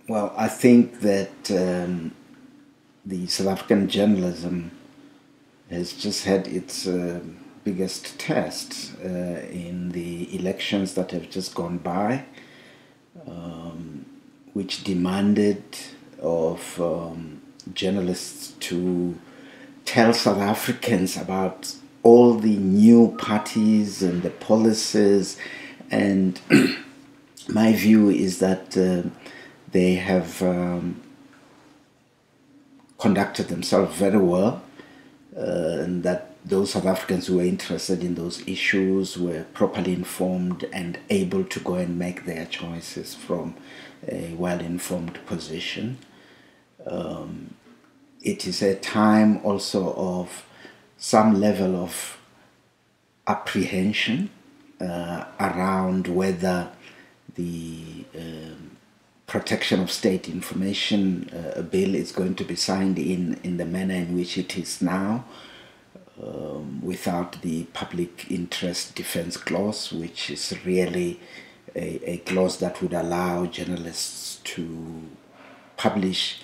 Well, I think that the South African journalism has just had its biggest test in the elections that have just gone by, which demanded of journalists to tell South Africans about all the new parties and the policies. And my view is that they have conducted themselves very well, and that those South Africans who were interested in those issues were properly informed and able to go and make their choices from a well-informed position. It is a time also of some level of apprehension around whether the protection of state information bill is going to be signed in the manner in which it is now, without the public interest defense clause, which is really a clause that would allow journalists to publish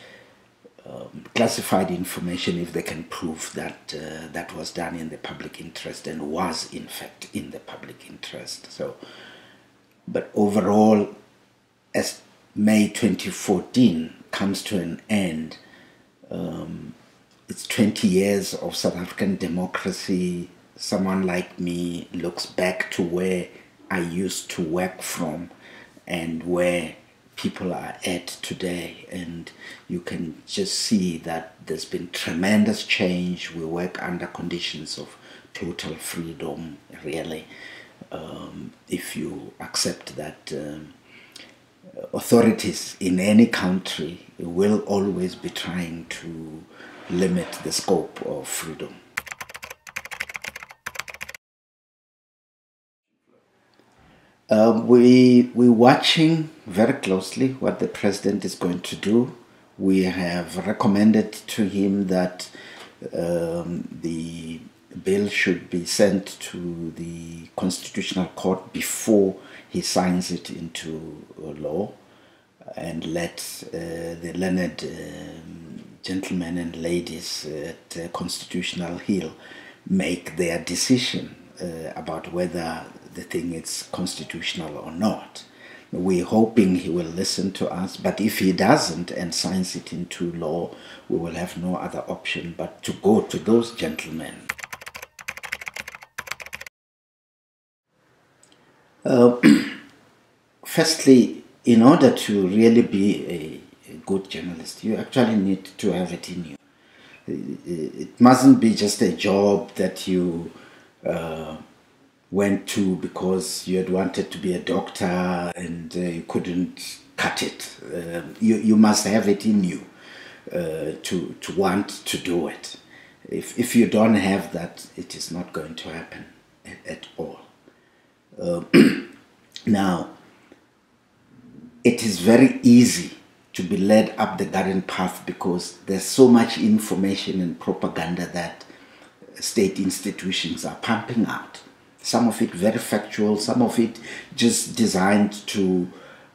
classified information if they can prove that that was done in the public interest and was in fact in the public interest. So, but overall, as May 2014 comes to an end, it's 20 years of South African democracy. Someone like me looks back to where I used to work from and where people are at today, and you can just see that there's been tremendous change. We work under conditions of total freedom, really, if you accept that authorities in any country will always be trying to limit the scope of freedom. We're watching very closely what the president is going to do. We have recommended to him that the bill should be sent to the Constitutional Court before he signs it into law, and let the learned gentlemen and ladies at Constitutional Hill make their decision about whether the thing is constitutional or not. We're hoping he will listen to us, but if he doesn't and signs it into law, we will have no other option but to go to those gentlemen. Firstly, in order to really be a good journalist, you actually need to have it in you. It mustn't be just a job that you went to because you had wanted to be a doctor and you couldn't cut it. You must have it in you to want to do it. If you don't have that, it is not going to happen at all. Now, it is very easy to be led up the garden path because there's so much information and propaganda that state institutions are pumping out. Some of it very factual, some of it just designed to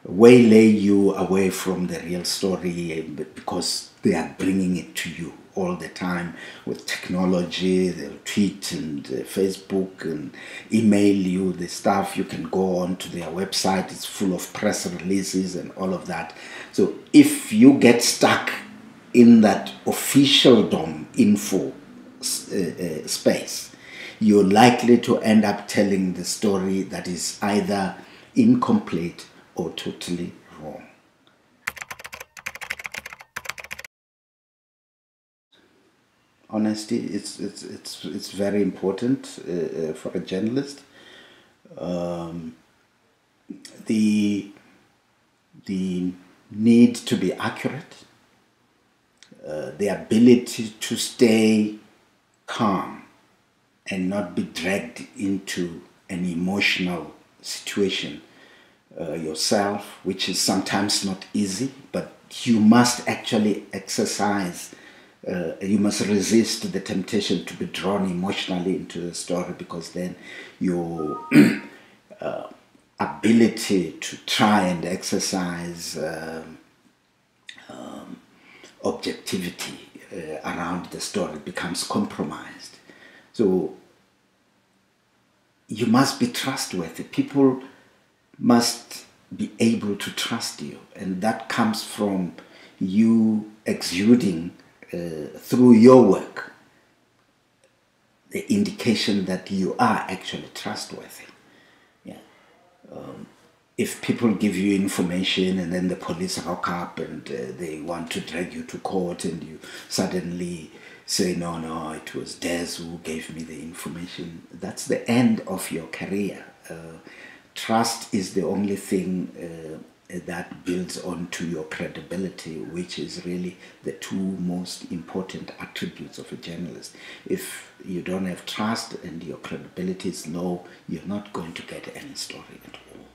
waylay you away from the real story because they are bringing it to you all the time with technology. They'll tweet and Facebook and email you the stuff. You can go on to their website. It's full of press releases and all of that. So if you get stuck in that officialdom info space, you're likely to end up telling the story that is either incomplete or totally wrong. Honesty, it's very important for a journalist. The need to be accurate, the ability to stay calm and not be dragged into an emotional situation yourself, which is sometimes not easy, but you must actually exercise, you must resist the temptation to be drawn emotionally into the story, because then your ability to try and exercise objectivity around the story becomes compromised. So you must be trustworthy. People must be able to trust you, and that comes from you exuding through your work the indication that you are actually trustworthy. Yeah. If people give you information and then the police rock up and they want to drag you to court and you suddenly say, no, it was Des who gave me the information, that's the end of your career. Trust is the only thing that builds onto your credibility, which is really the two most important attributes of a journalist. If you don't have trust and your credibility is low, you're not going to get any story at all.